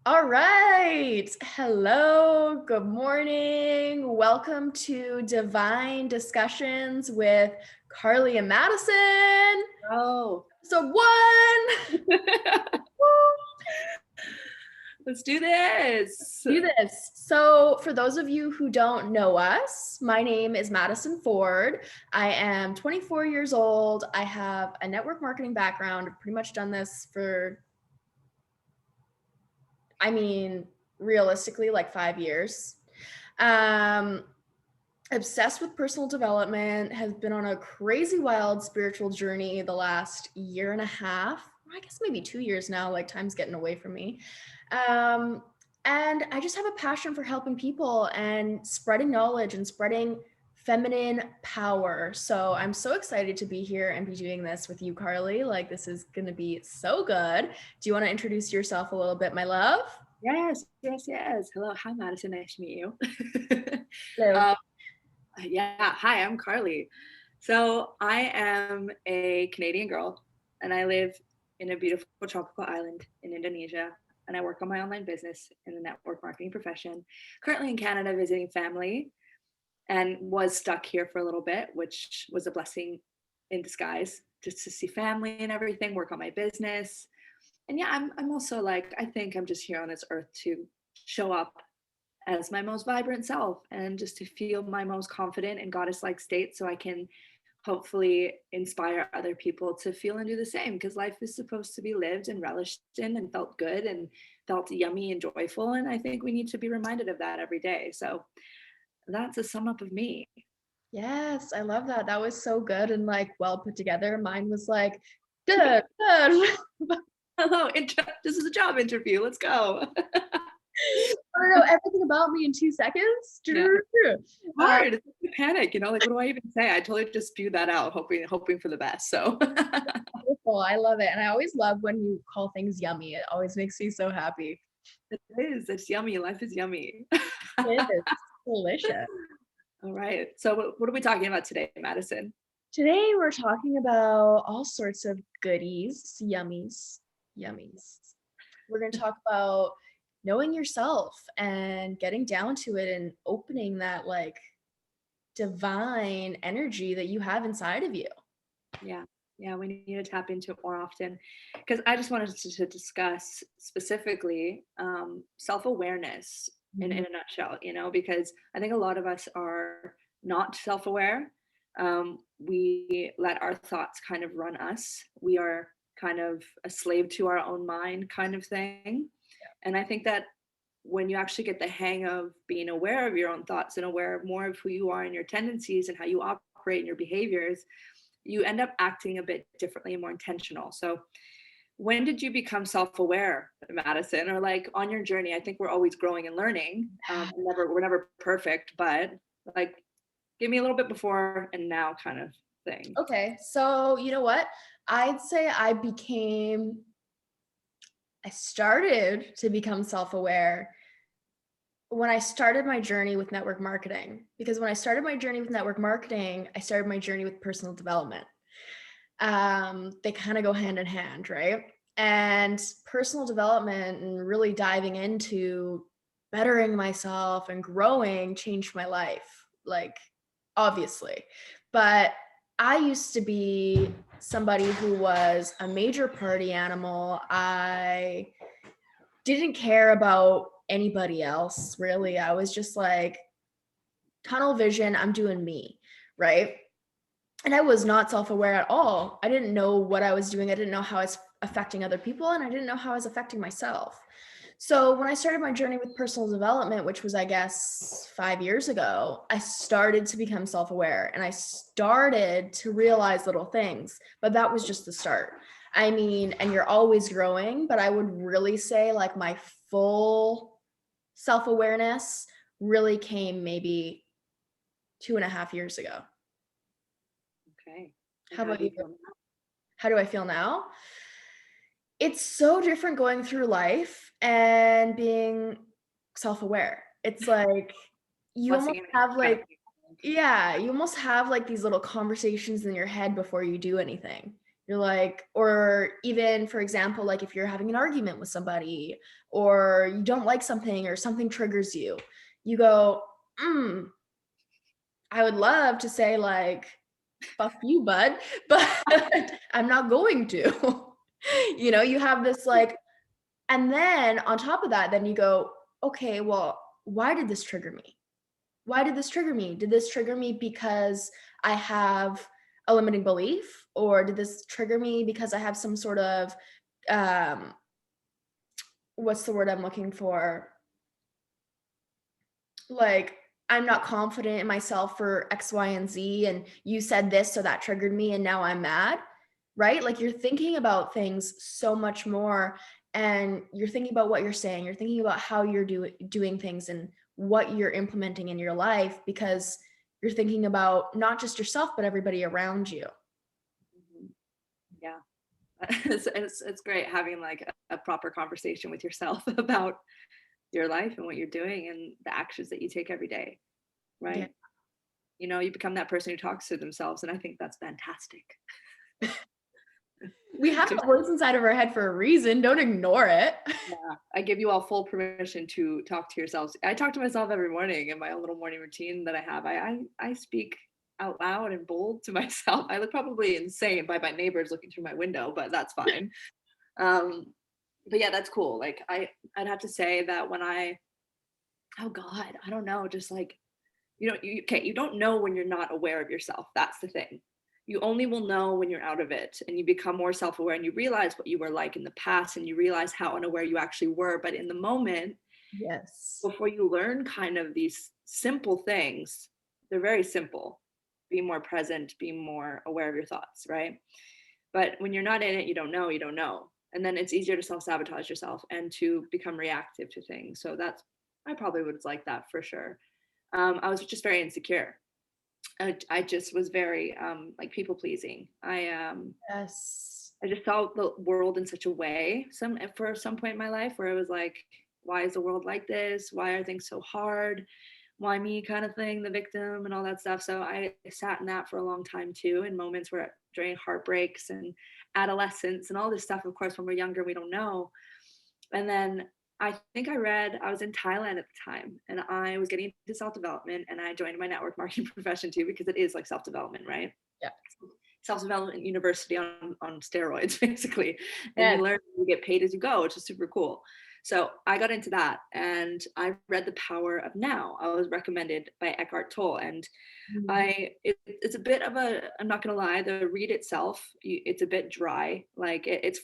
All right. Hello. Good morning. Welcome to Divine Discussions with Carly and Madison. Oh, So one. let's do this. Do this. So, for those of you who don't know us, my name is Madison Ford. I am 24 years old. I have a network marketing background. I've pretty much done this for, realistically, like 5 years. Um, Obsessed with personal development, have been on a crazy wild spiritual journey the last year and a half. I guess maybe 2 years now, like time's getting away from me. Um, and I just have a passion for helping people and spreading knowledge and spreading feminine power. So I'm so excited to be here and be doing this with you, Carly. Like, this is going to be so good. Do you want to introduce yourself a little bit, my love? Yes. Hello. Hi, Madison. Nice to meet you. Hello. um, yeah. Hi, I'm Carly. So I am a Canadian girl and I live in a beautiful tropical island in Indonesia. And I work on my online business in the network marketing profession. Currently in Canada visiting family and was stuck here for a little bit, which was a blessing in disguise just to see family and everything, work on my business. And yeah, I'm also like, I think I'm just here on this earth to show up as my most vibrant self and just to feel my most confident and goddess like state so I can hopefully inspire other people to feel and do the same, because life is supposed to be lived and relished in and felt good and felt yummy and joyful, and I think we need to be reminded of that every day. So that's a sum up of me. Yes, I love that. That was so good and like well put together. Mine was like, good, good. Hello, this is a job interview, let's go. I don't know everything about me in 2 seconds. Yeah, Uh, hard. It's like a panic, like, what do I even say? I totally just spew that out, hoping for the best. So Beautiful. I love it. And I always love when you call things yummy. It always makes me so happy. it is. It's yummy. Life is yummy. It is delicious. All right. So what are we talking about today, Madison? Today we're talking about all sorts of goodies, yummies. We're going to talk about knowing yourself and getting down to it and opening that like divine energy that you have inside of you. Yeah. Yeah, we need to tap into it more often, because I just wanted to discuss specifically self-awareness in a nutshell, because I think a lot of us are not self-aware. We let our thoughts kind of run us. We are kind of a slave to our own mind kind of thing. And I think that when you actually get the hang of being aware of your own thoughts and aware of more of who you are and your tendencies and how you operate and your behaviors, you end up acting a bit differently and more intentional. So when did you become self-aware, Madison, or like on your journey? I think we're always growing and learning. We're never perfect, but like, give me a little bit before and now kind of thing. Okay, so you know what? I'd say I started to become self-aware when I started my journey with network marketing. Because when I started my journey with network marketing, I started my journey with personal development. They kind of go hand in hand, right? And personal development and really diving into bettering myself and growing changed my life, like obviously. But I used to be somebody who was a major party animal. I didn't care about anybody else, really. I was just like, tunnel vision, I'm doing me, right? And I was not self-aware at all. I didn't know what I was doing. I didn't know how I was affecting other people, and I didn't know how I was affecting myself. So when I started my journey with personal development, which was, I guess, 5 years ago, I started to become self-aware and I started to realize little things, but that was just the start. And you're always growing, but I would really say like my full self-awareness really came maybe 2.5 years ago. Okay. And How how about do you you? feel now? How do I feel now? It's so different going through life and being self-aware. It's like you Blessing almost and have kind of like, yeah, you almost have like these little conversations in your head before you do anything. You're like, or even for example, like if you're having an argument with somebody or you don't like something or something triggers you, you go, I would love to say like, fuck you, bud, but I'm not going to. You have this like, and then on top of that, then you go, okay, well, why did this trigger me? Why did this trigger me? Did this trigger me because I have a limiting belief? Or did this trigger me because I have some sort of, um, what's the word I'm looking for? Like, I'm not confident in myself for X, Y, and Z, and you said this, so that triggered me, and now I'm mad, right? Like, you're thinking about things so much more, and you're thinking about what you're saying, you're thinking about how you're doing things and what you're implementing in your life because you're thinking about not just yourself, but everybody around you. Mhm. Yeah. It's great having like a proper conversation with yourself about your life and what you're doing and the actions that you take every day, Yeah. right? You become that person who talks to themselves, and I think that's fantastic. We have So a voice inside of our head for a reason, don't ignore it. yeah, I give you all full permission to talk to yourselves. I talk to myself every morning in my own little morning routine that I have. I speak out loud and bold to myself. I look probably insane by my neighbors looking through my window, but that's fine. Um, but yeah, that's cool. Like I'd have to say that when oh God, I don't know, just like you don't know when you're not aware of yourself. That's the thing. You only will know when you're out of it and you become more self-aware and you realize what you were like in the past and you realize how unaware you actually were. But in the moment, Yes. before you learn kind of these simple things, they're very simple. Be more present, be more aware of your thoughts, right? But when you're not in it, you don't know. And then it's easier to self-sabotage yourself and to become reactive to things. So I probably would like that for sure. I was just very insecure. I just was very like people pleasing. Yes. I just saw the world in such a way for some point in my life where it was like, why is the world like this? Why are things so hard? Why me kind of thing, the victim and all that stuff. So I sat in that for a long time too, in moments where during heartbreaks and adolescence and all this stuff. Of course, when we're younger, we don't know. And then I think I was in Thailand at the time and I was getting into self development and I joined my network marketing profession too because it is like self development, right? Yeah. Self development university on steroids, basically. And you Yes. learn, you get paid as you go, which is super cool. So I got into that and I read The Power of Now. I was recommended by Eckhart Tolle. And Mhm. it's a bit of I'm not gonna lie, the read itself, it's a bit dry. Like it's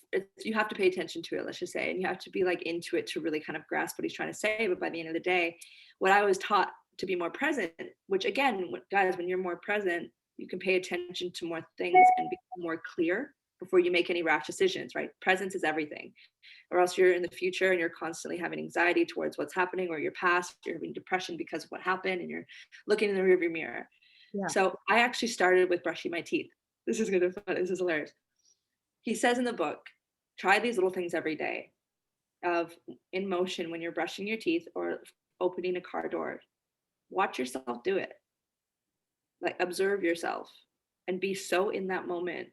you have to pay attention to it, let's just say, and you have to be like into it to really kind of grasp what he's trying to say. But by the end of the day, what I was taught to be more present, which again, guys, when you're more present, you can pay attention to more things and become more clear before you make any rash decisions, right? Presence is everything. Or else you're in the future and you're constantly having anxiety towards what's happening or your past, you're having depression because of what happened and you're looking in the rearview mirror. Yeah. So I actually started with brushing my teeth. This is gonna fun. This is hilarious. He says in the book, try these little things every day of in motion when you're brushing your teeth or opening a car door. Watch yourself do it. Like observe yourself and be so in that moment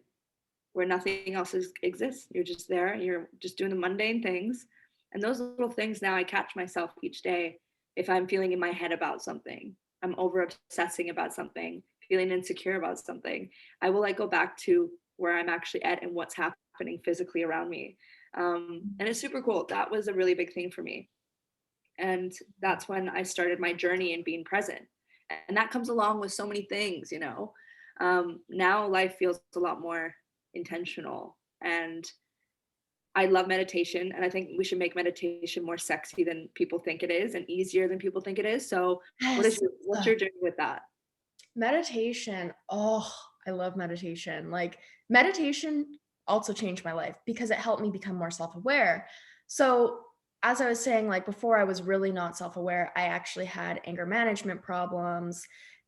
where nothing else exists. You're just there and you're just doing the mundane things. And those little things now I catch myself each day if I'm feeling in my head about something, I'm over obsessing about something, feeling insecure about something. I will like go back to where I'm actually at and what's happening physically around me. And it's super cool. That was a really big thing for me. And that's when I started my journey in being present. And that comes along with so many things. Now life feels a lot more intentional. And I love meditation. And I think we should make meditation more sexy than people think it is and easier than people think it is. So Yes. what's your journey with that? Meditation. Oh, I love meditation. Like meditation also changed my life because it helped me become more self-aware. So, as I was saying, like before I was really not self-aware, I actually had anger management problems.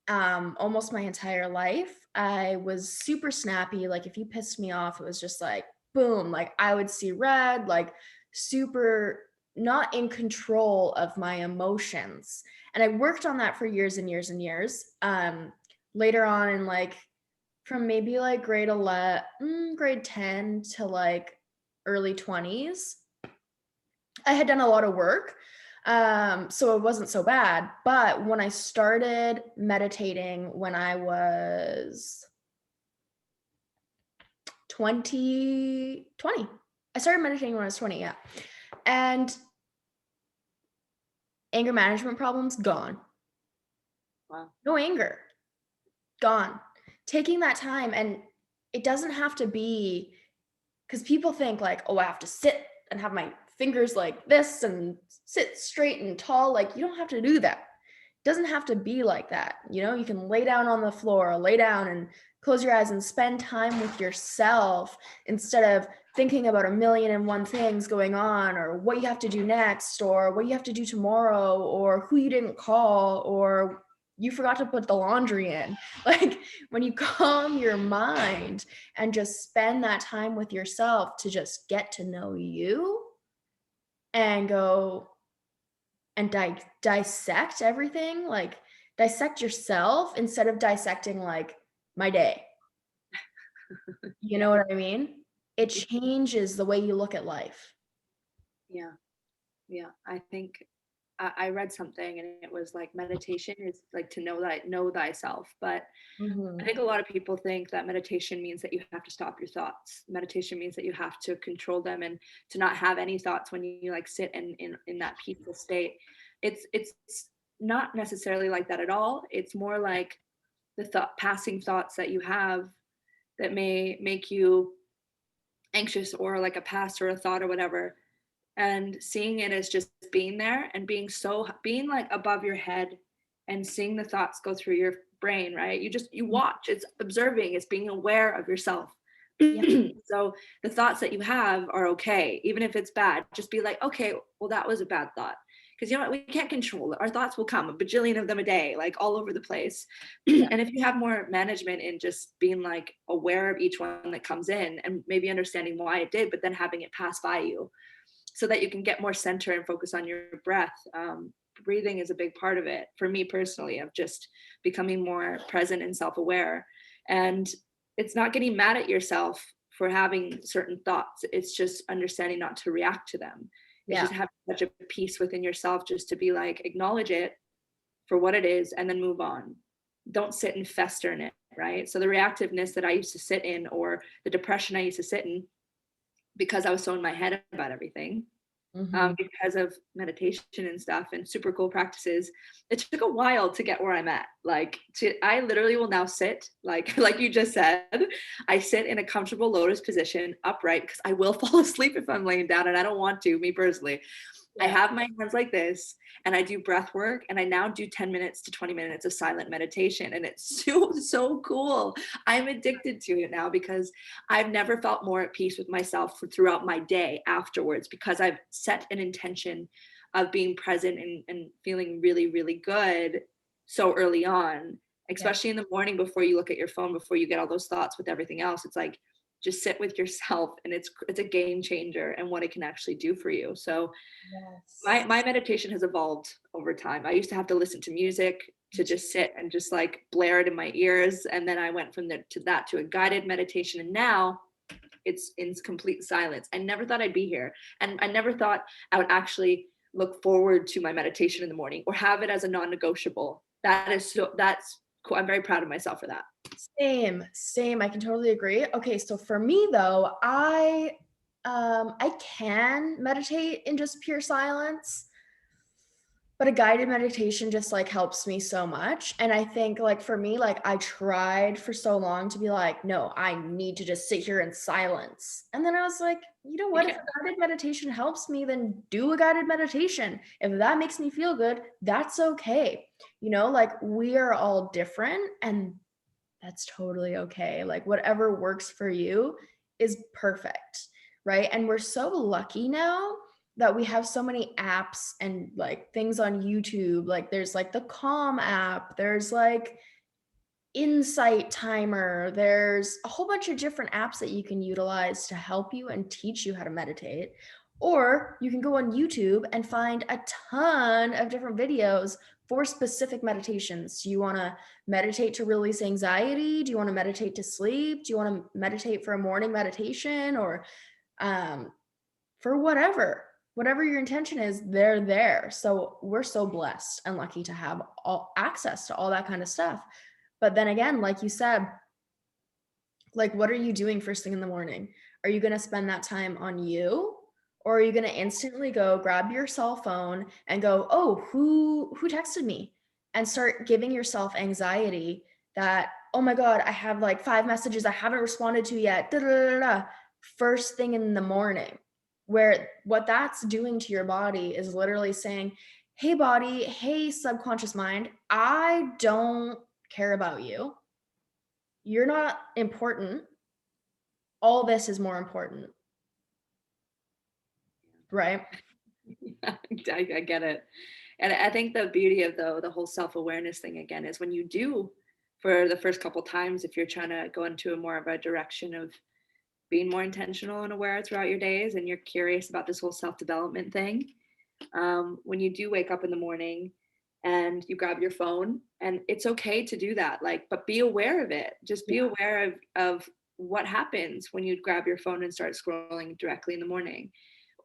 Almost my entire life. I was super snappy. Like if you pissed me off, it was just like boom, like I would see red, like super not in control of my emotions. And I worked on that for years and years and years. Later on in like from maybe like grade 10 to like early 20s. I had done a lot of work. So it wasn't so bad. But when I started meditating when I was 20, I started meditating when I was 20, yeah. And anger management problems gone. Wow. No anger, gone. Taking that time, and it doesn't have to be, because people think like, oh, I have to sit and have my fingers like this and sit straight and tall. Like, you don't have to do that. It doesn't have to be like that. You know, you can lay down on the floor, lay down and close your eyes and spend time with yourself instead of thinking about a million and one things going on, or what you have to do next, or what you have to do tomorrow, or who you didn't call, or you forgot to put the laundry in. Like, when you calm your mind and just spend that time with yourself to just get to know you and go and dissect everything, like dissect yourself instead of dissecting like my day. You Yeah. know what I mean? It changes the way you look at life. Yeah. Yeah. I think I read something and it was like meditation is like to know thyself. But I Mhm. think a lot of people think that meditation means that you have to stop your thoughts. Meditation means that you have to control them and to not have any thoughts when you like sit in that peaceful state. It's not necessarily like that at all. It's more like the passing thoughts that you have that may make you anxious, or like a past or a thought or whatever, and seeing it as just being there and being like above your head and seeing the thoughts go through your brain, right? You watch, it's observing, it's being aware of yourself. Yeah, So the thoughts that you have are okay, even if it's bad, just be like, okay, well, that was a bad thought. Because you know what, we can't control it. Our thoughts will come, a bajillion of them a day, like all over the place. yeah, And if you have more management in just being like aware of each one that comes in and maybe understanding why it did, but then having it pass by you, so that you can get more center and focus on your breath. Breathing is a big part of it for me personally, of just becoming more present and self-aware. And it's not getting mad at yourself for having certain thoughts. It's just understanding not to react to them. It's yeah, just having such a peace within yourself just to be like, acknowledge it for what it is and then move on. Don't sit and fester in it, right? So the reactiveness that I used to sit in, or the depression I used to sit in, because I was so in my head about everything, mhm. because of meditation and stuff and super cool practices, it took a while to get where I'm at. I literally will now sit like like you just said, I sit in a comfortable lotus position upright, because I will fall asleep if I'm laying down and I don't want to, me personally. I Yeah, have my hands like this and I do breath work, and I now do 10 minutes to 20 minutes of silent meditation, and it's so cool. I'm addicted to it now because I've never felt more at peace with myself throughout my day afterwards, because I've set an intention of being present and feeling really, really good so early on, yeah, especially in the morning before you look at your phone, before you get all those thoughts with everything else. It's like, just sit with yourself, and it's a game changer and what it can actually do for you. So yes. my meditation has evolved over time. I used to have to listen to music to just sit and just like blare it in my ears, and then I went from there to that to a guided meditation, and now it's in complete silence. I never thought I'd be here, and I never thought I would actually look forward to my meditation in the morning or have it as a non-negotiable. That's cool. I'm very proud of myself for that. Same, same. I can totally agree. Okay, so for me though, I can meditate in just pure silence, but a guided meditation just like helps me so much. And I think like for me, like I tried for so long to be like, no, I need to just sit here in silence. And then I was like, you know what? If Yeah. a guided meditation helps me, then do a guided meditation. If that makes me feel good, that's okay. You know, like we are all different, and that's totally okay. Like whatever works for you is perfect, right? And we're so lucky now that we have so many apps and like things on YouTube. Like there's like the Calm app, there's like Insight Timer, there's a whole bunch of different apps that you can utilize to help you and teach you how to meditate. Or you can go on YouTube and find a ton of different videos for specific meditations. Do you want to meditate to release anxiety? Do you want to meditate to sleep? Do you want to meditate for a morning meditation, or um, for whatever your intention is, they're there. So we're so blessed and lucky to have all access to all that kind of stuff. But then again, like you said, like, what are you doing first thing in the morning? Are you going to spend that time on you? Or are you going to instantly go grab your cell phone and go, oh, who texted me? And start giving yourself anxiety that, oh my God, I have like 5 messages I haven't responded to yet. Da, da, da, da, da, first thing in the morning. Where what that's doing to your body is literally saying, hey, body, hey, subconscious mind, I don't care about you. You're not important. All this is more important, right? I get it. And I think the beauty of the whole self-awareness thing again is when you do, for the first couple times, if you're trying to go into a more of a direction of being more intentional and aware throughout your days, and you're curious about this whole self-development thing, when you do wake up in the morning and you grab your phone, and it's okay to do that, like, but be aware of it. Just be Yeah. aware of what happens when you grab your phone and start scrolling directly in the morning.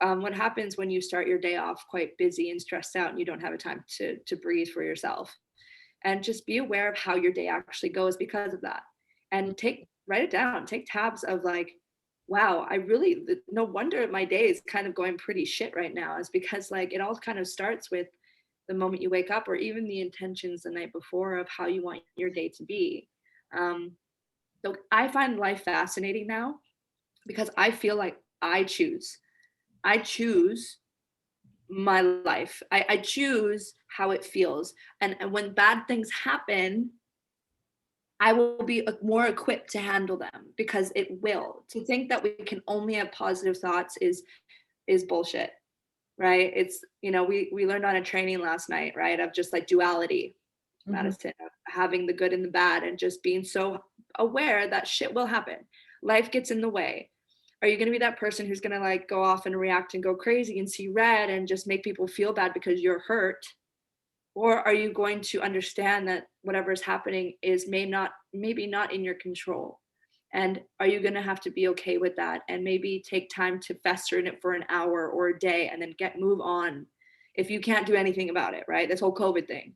What happens when you start your day off quite busy and stressed out and you don't have a time to breathe for yourself. And just be aware of how your day actually goes because of that. And write it down, take tabs of like, wow, no wonder my day is kind of going pretty shit right now, is because like it all kind of starts with the moment you wake up, or even the intentions the night before of how you want your day to be. um, so I find life fascinating now because I feel like I choose my life. I choose how it feels. And when bad things happen, I will be more equipped to handle them, because it will. To think that we can only have positive thoughts is bullshit, right? It's, we learned on a training last night, right? Of just like duality, Mhm. Madison, of having the good and the bad, and just being so aware that shit will happen. Life gets in the way. Are you going to be that person who's going to like go off and react and go crazy and see red and just make people feel bad because you're hurt? Or are you going to understand that whatever is happening is maybe not in your control? And are you going to have to be okay with that, and maybe take time to fester in it for an hour or a day and then move on if you can't do anything about it, right? This whole COVID thing.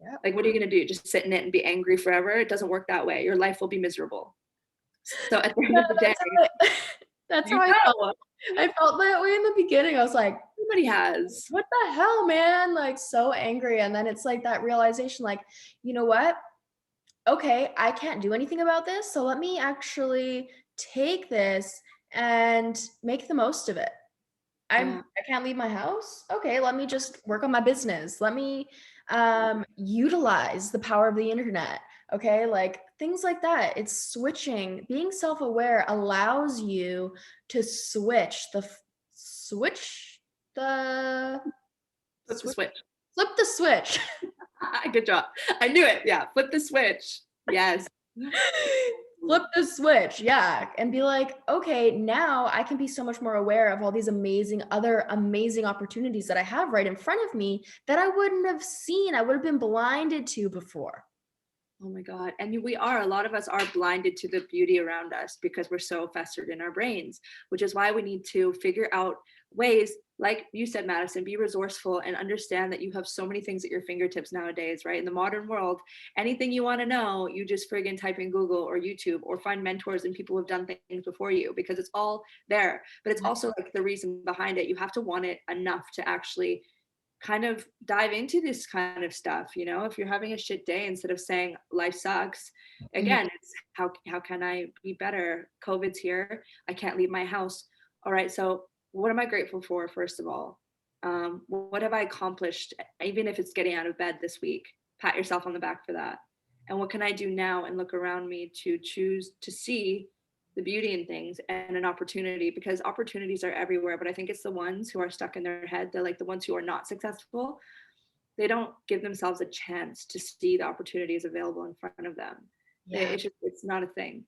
Yep. Like, what are you going to do? Just sit in it and be angry forever? It doesn't work that way. Your life will be miserable. So at the end Yeah, of the day, that's how you I felt. know, I felt that way in the beginning. I was like, everybody has. what the hell, man? Like, so angry. And then it's like that realization, like, you know what? Okay, I can't do anything about this. So let me actually take this and make the most of it. Yeah. I can't leave my house. Okay, let me just work on my business. Let me utilize the power of the internet. Okay, like things like that. It's switching. Being self-aware allows you to switch the Flip the switch switch. flip the switch. Good job. I knew it. Yeah. Flip the switch. Yes. Flip the switch, yeah, and be like, okay, now I can be so much more aware of all these other amazing opportunities that I have right in front of me that I wouldn't have seen, I would have been blinded to before. Oh my God. And a lot of us are blinded to the beauty around us because we're so festered in our brains, which is why we need to figure out ways, like you said, Madison, be resourceful and understand that you have so many things at your fingertips nowadays, right? In the modern world, anything you want to know, you just friggin' type in Google or YouTube, or find mentors and people who've done things before you, because it's all there. But it's also like the reason behind it. You have to want it enough to actually kind of dive into this kind of stuff. If you're having a shit day, instead of saying life sucks, Mhm. again, it's how can I be better? COVID's here, I can't leave my house. All right, so what am I grateful for, first of all? What have I accomplished, even if it's getting out of bed this week? Pat yourself on the back for that. And what can I do now, and look around me to choose to see the beauty in things and an opportunity, because opportunities are everywhere. But I think it's the ones who are stuck in their head, they're like the ones who are not successful, they don't give themselves a chance to see the opportunities available in front of them. Yeah. It's not a thing.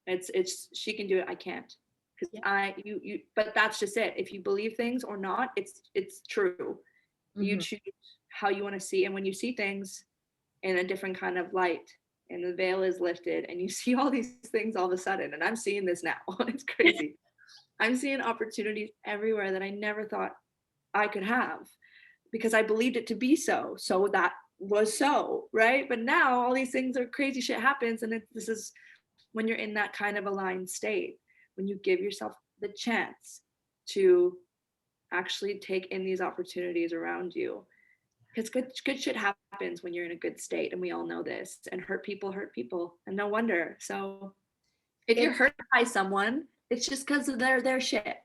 It's she can do it, I can't. because Yeah. but that's just it. If you believe things or not, it's true. You Mhm. choose how you want to see, and when you see things in a different kind of light, and the veil is lifted, and you see all these things all of a sudden, and I'm seeing this now. It's crazy. I'm seeing opportunities everywhere that I never thought I could have because I believed it to be so. So that was so, right? But now all these things are crazy shit happens, and this is when you're in that kind of aligned state, when you give yourself the chance to actually take in these opportunities around you. Because good shit happens when you're in a good state, and we all know this. And hurt people, and no wonder. So if you're It's hurt by someone, it's just because of their shit.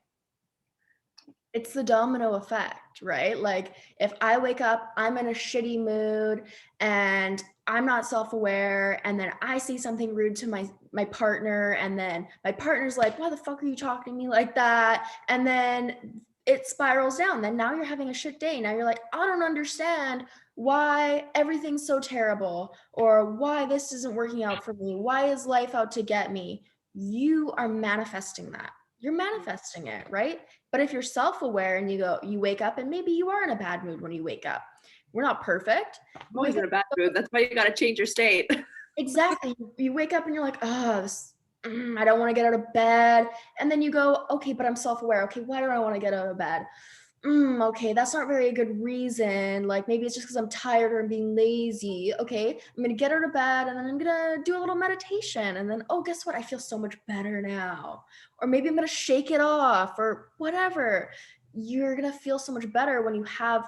it's the domino effect, right? Like if I wake up, I'm in a shitty mood and I'm not self-aware, and then I say something rude to my partner, and then my partner's like, "Why the fuck are you talking to me like that?" And then it spirals down. Then now you're having a shit day. Now you're like, "I don't understand why everything's so terrible, or why this isn't working out for me. Why is life out to get me?" You are manifesting that. You're manifesting it, right? But if you're self-aware and you wake up and maybe you are in a bad mood when you wake up. We're not perfect. I'm You always wake in up a bad mood. That's why you got to change your state. exactly. You wake up and you're like, oh, I don't want to get out of bed. And then you go, okay, but I'm self-aware. Okay, why do I want to get out of bed? Okay, that's not very good reason. Like maybe it's just because I'm tired or I'm being lazy. Okay, I'm gonna get out of bed and then I'm gonna do a little meditation. And then, oh, guess what? I feel so much better now. Or maybe I'm gonna shake it off or whatever. You're gonna feel so much better when you have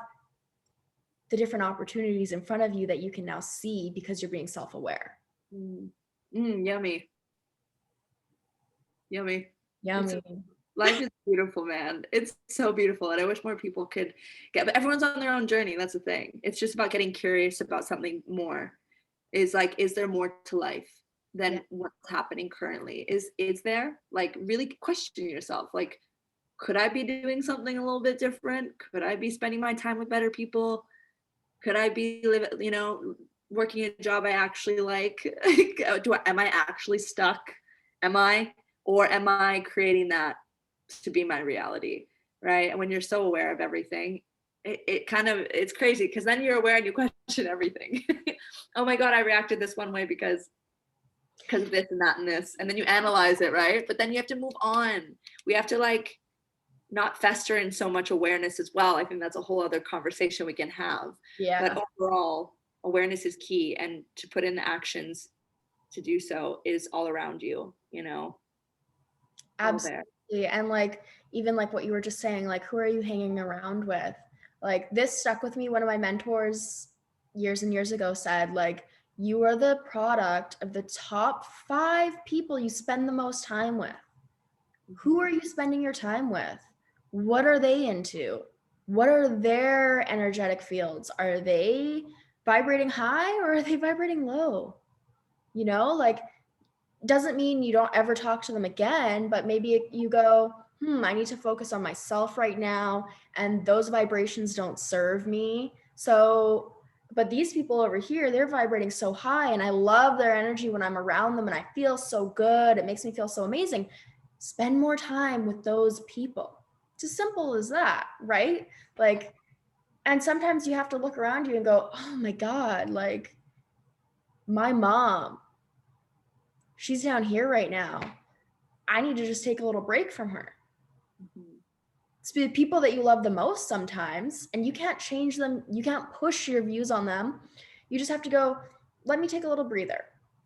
the different opportunities in front of you that you can now see because you're being self-aware. Yummy. Yummy. It's Yummy. life is beautiful, man. It's so beautiful, and I wish more people could get. But everyone's on their own journey. That's the thing. It's just about getting curious about something more. Is like, is there more to life Yeah. than what's happening currently? Is there, like, really question yourself? Like, could I be doing something a little bit different? Could I be spending my time with better people? Could I be working a job I actually like? Am I actually stuck? Am I, or am I creating that to be my reality? Right. And when you're so aware of everything, it kind of, it's crazy because then you're aware and you question everything. Oh my God, I reacted this one way because of this and that and this. And then you analyze it, right? But then you have to move on. We have to like not fester in so much awareness as well. I think that's a whole other conversation we can have. But Yeah. overall, awareness is key, and to put in the actions to do so is all around you, it's all there. Absolutely. And like even like what you were just saying, like who are you hanging around with? Like this stuck with me. One of my mentors years and years ago said, like, you are the product of the top 5 people you spend the most time with. Who are you spending your time with? What are they into? What are their energetic fields? Are they vibrating high or are they vibrating low? Like doesn't mean you don't ever talk to them again, but maybe you go, I need to focus on myself right now, and those vibrations don't serve me. So, but these people over here, they're vibrating so high, and I love their energy when I'm around them, and I feel so good. It makes me feel so amazing. Spend more time with those people. It's as simple as that, right? Like, and sometimes you have to look around you and go, oh my God, like my mom, she's down here right now. I need to just take a little break from her. Mhm. It's the people that you love the most sometimes, and you can't change them. You can't push your views on them. You just have to go, let me take a little breather.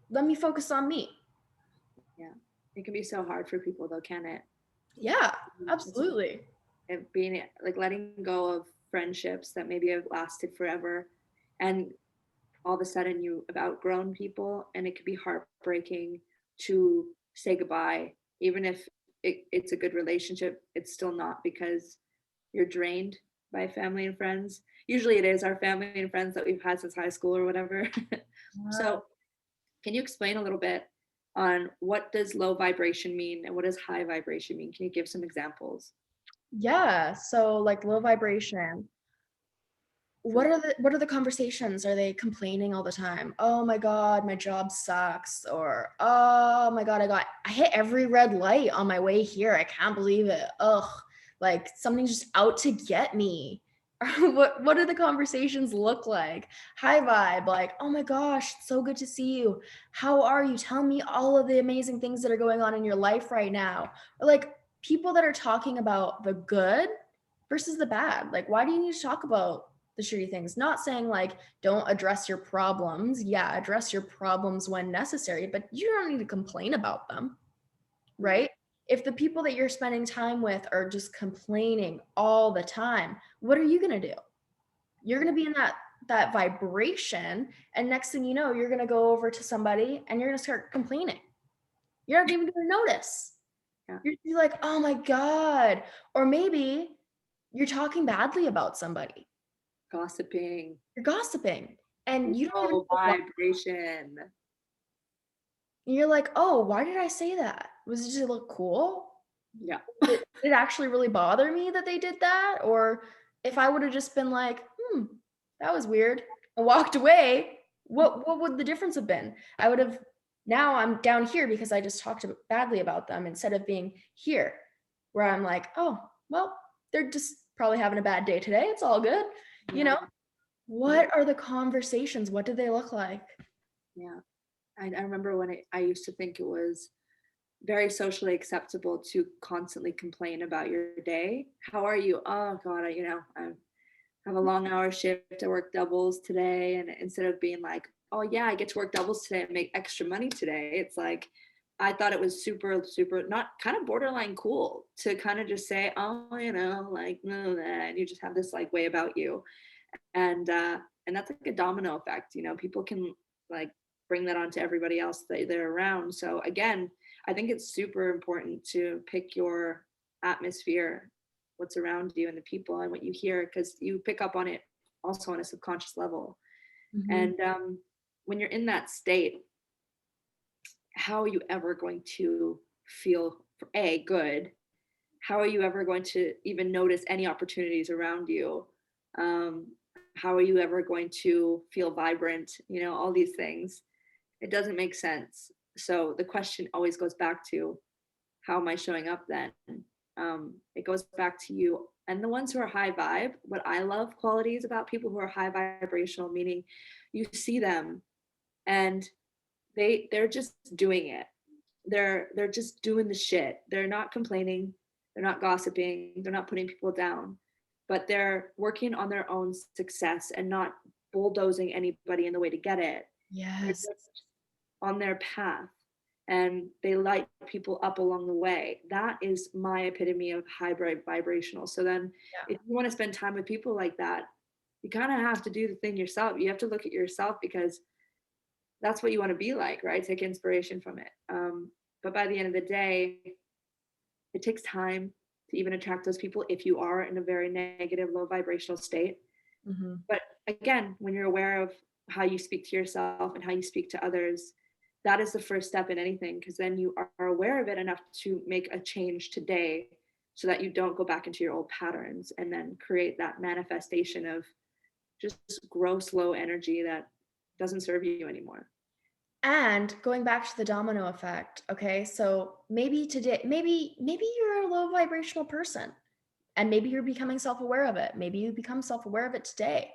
Let me focus on me. Yeah. It can be so hard for people though, can it? Yeah, It's absolutely. it being like letting go of friendships that maybe have lasted forever, and all of a sudden you have outgrown people, and it could be heartbreaking to say goodbye, even if it's a good relationship. It's still not, because you're drained by family and friends. Usually it is our family and friends that we've had since high school or whatever. Yeah. So can you explain a little bit on what does low vibration mean and what does high vibration mean? Can you give some examples? Yeah. So, like low vibration. what are the conversations? Are they complaining all the time? Oh my God, my job sucks. Or oh my God, I hit every red light on my way here. I can't believe it. Ugh, like something's just out to get me. What do the conversations look like? High vibe, like, oh my gosh, it's so good to see you. How are you? Tell me all of the amazing things that are going on in your life right now. Or like people that are talking about the good versus the bad. Like, why do you need to talk about the shitty things? Not saying like don't address your problems. Yeah, address your problems when necessary, but you don't need to complain about them, right? If the people that you're spending time with are just complaining all the time, what are you going to do? You're going to be in that vibration, and next thing you know, you're going to go over to somebody and you're going to start complaining. You're not even going to notice. Yeah. You're like, oh my God. Or maybe you're talking badly about somebody. Gossiping. You're gossiping and you don't even Low know why. vibration. You're like, oh, why did I say that? Was it just to look cool? Yeah. Did it actually really bother me that they did that? Or if I would have just been like, that was weird, and walked away, what would the difference have been? I would have, now I'm down here because I just talked badly about them instead of being here where I'm like, oh, well, they're just probably having a bad day today. It's all good. You know, what are the conversations? What do they look like? Yeah. I remember when I used to think it was very socially acceptable to constantly complain about your day. How are you? Oh God, I have a long hour shift. I work doubles today. And instead of being like, oh yeah, I get to work doubles today and make extra money today, it's like, I thought it was super, super, not kind of borderline cool to kind of just say, oh, like, no, and you just have this like way about you. And that's like a domino effect. People can like bring that onto everybody else that they're around. So again, I think it's super important to pick your atmosphere, what's around you and the people and what you hear, because you pick up on it also on a subconscious level. Mhm. And when you're in that state, how are you ever going to feel good? How are you ever going to even notice any opportunities around you? um, how are you ever going to feel vibrant, all these things? It doesn't make sense. So the question always goes back to, how am I showing up then? It goes back to you and the ones who are high vibe. What I love qualities about people who are high vibrational, meaning you see them and they're just doing it. They're just doing the shit. They're not complaining, they're not gossiping, they're not putting people down, but they're working on their own success and not bulldozing anybody in the way to get it. They're Yes. just on their path and they light people up along the way. That is my epitome of hybrid vibrational. So then Yeah. if you want to spend time with people like that, you kind of have to do the thing yourself. You have to look at yourself, because that's what you want to be like, right? Take inspiration from it. But by the end of the day, it takes time to even attract those people if you are in a very negative, low vibrational state. Mhm. But again, when you're aware of how you speak to yourself and how you speak to others, that is the first step in anything, because then you are aware of it enough to make a change today so that you don't go back into your old patterns and then create that manifestation of just gross low energy that doesn't serve you anymore. And going back to the domino effect, okay? So maybe today, maybe you're a low vibrational person and maybe you're becoming self-aware of it. Maybe you become self-aware of it today.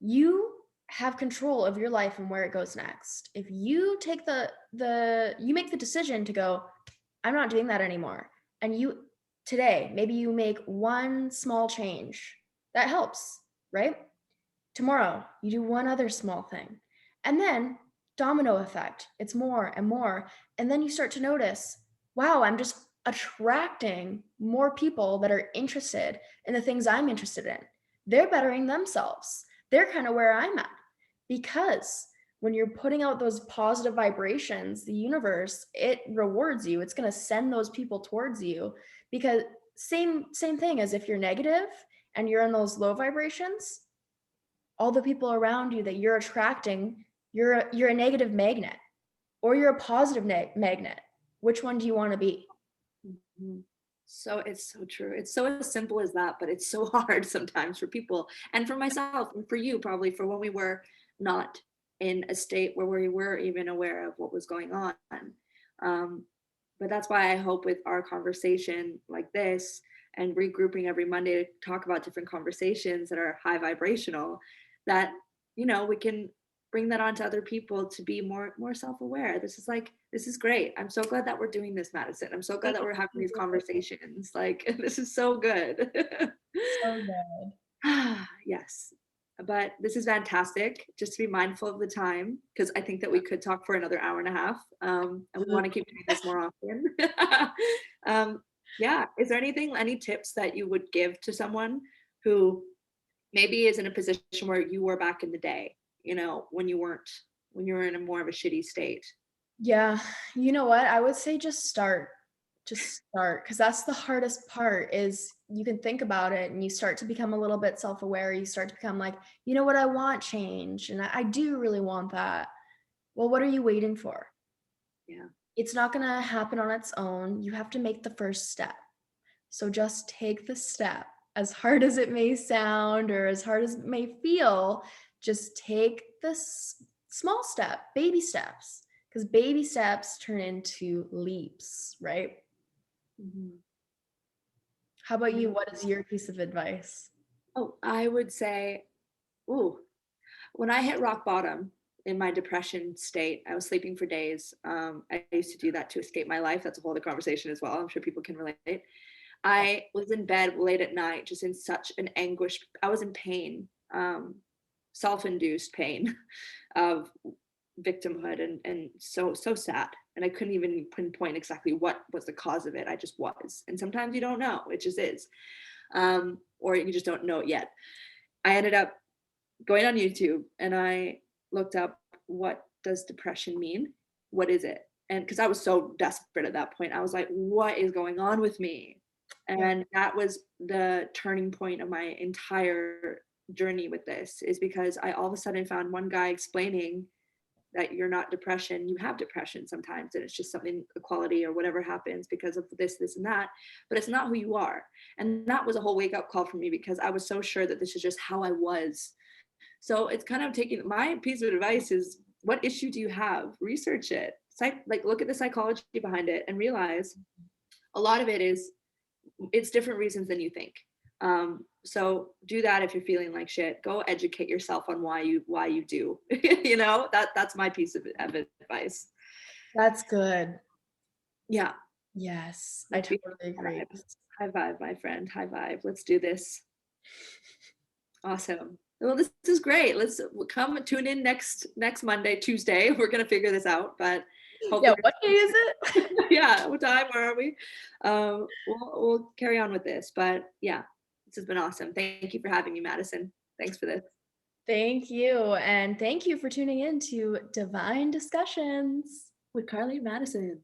You have control of your life and where it goes next. If you take you make the decision to go, I'm not doing that anymore. And you today, maybe you make one small change. That helps, right? Tomorrow, you do one other small thing. And then domino effect, it's more and more. And then you start to notice, wow, I'm just attracting more people that are interested in the things I'm interested in. They're bettering themselves. They're kind of where I'm at. Because when you're putting out those positive vibrations, the universe, it rewards you. It's going to send those people towards you, because same thing as if you're negative and you're in those low vibrations, all the people around you that you're attracting, you're a negative magnet or you're a positive magnet. Which one do you want to be? Mhm. So it's so true. It's so as simple as that, but it's so hard sometimes for people and for myself and for you, probably for when we were not in a state where we were even aware of what was going on. Um, but that's why I hope with our conversation like this and regrouping every Monday to talk about different conversations that are high vibrational, that we can bring that on to other people to be more self-aware. This is great. I'm so glad that we're doing this, Madison. I'm so glad Thank that we're having these you. conversations. Like this is so good. So good. Yes. But this is fantastic. Just to be mindful of the time, because I think that we could talk for another hour and a half. And we want to keep doing this more often. um, yeah. Is there any tips that you would give to someone who maybe is in a position where you were back in the day, when you were in a more of a shitty state? Yeah, you know what? I would say just start. Just start, because that's the hardest part is you can think about it and you start to become a little bit self-aware. You start to become like, you know what, I want change and I do really want that. Well, what are you waiting for? Yeah. It's not gonna happen on its own. You have to make the first step. So just take the step. As hard as it may sound or as hard as it may feel, just take this small step, baby steps, because baby steps turn into leaps, right? Mhm. How about you? Yeah. What is your piece of advice? Oh, I would say, ooh, when I hit rock bottom in my depression state, I was sleeping for days. I used to do that to escape my life. That's a whole other conversation as well. I'm sure people can relate. I was in bed late at night, just in such an anguish. I was in pain, self-induced pain of victimhood and so sad. And I couldn't even pinpoint exactly what was the cause of it. I just was. And sometimes you don't know. It just is. Or you just don't know it yet. I ended up going on YouTube and I looked up, what does depression mean? What is it? And because I was so desperate at that point, I was like, what is going on with me? Yeah. And that was the turning point of my entire journey with this, is because I all of a sudden found one guy explaining that you're not depression. You have depression sometimes, and it's just something, a quality or whatever happens because of this, and that, but it's not who you are. And that was a whole wake up call for me, because I was so sure that this is just how I was. So it's kind of taking, my piece of advice is, what issue do you have? Research it. Like look at the psychology behind it and realize a lot of it is, it's different reasons than you think. So do that. If you're feeling like shit, go educate yourself on why you do. That's my piece of advice. That's good. Yeah. Yes, I Let's be totally high agree. vibe. High vibe, my friend. High vibe. Let's do this. Awesome. Well, this is great. We'll come tune in next Monday, Tuesday. We're gonna figure this out, but Yeah, hopefully, what day is it? yeah. What time? Where are we? We'll carry on with this, but yeah, this has been awesome. Thank you for having me, Madison. Thanks for this. Thank you, and thank you for tuning in to Divine Discussions. With Carly and Madison.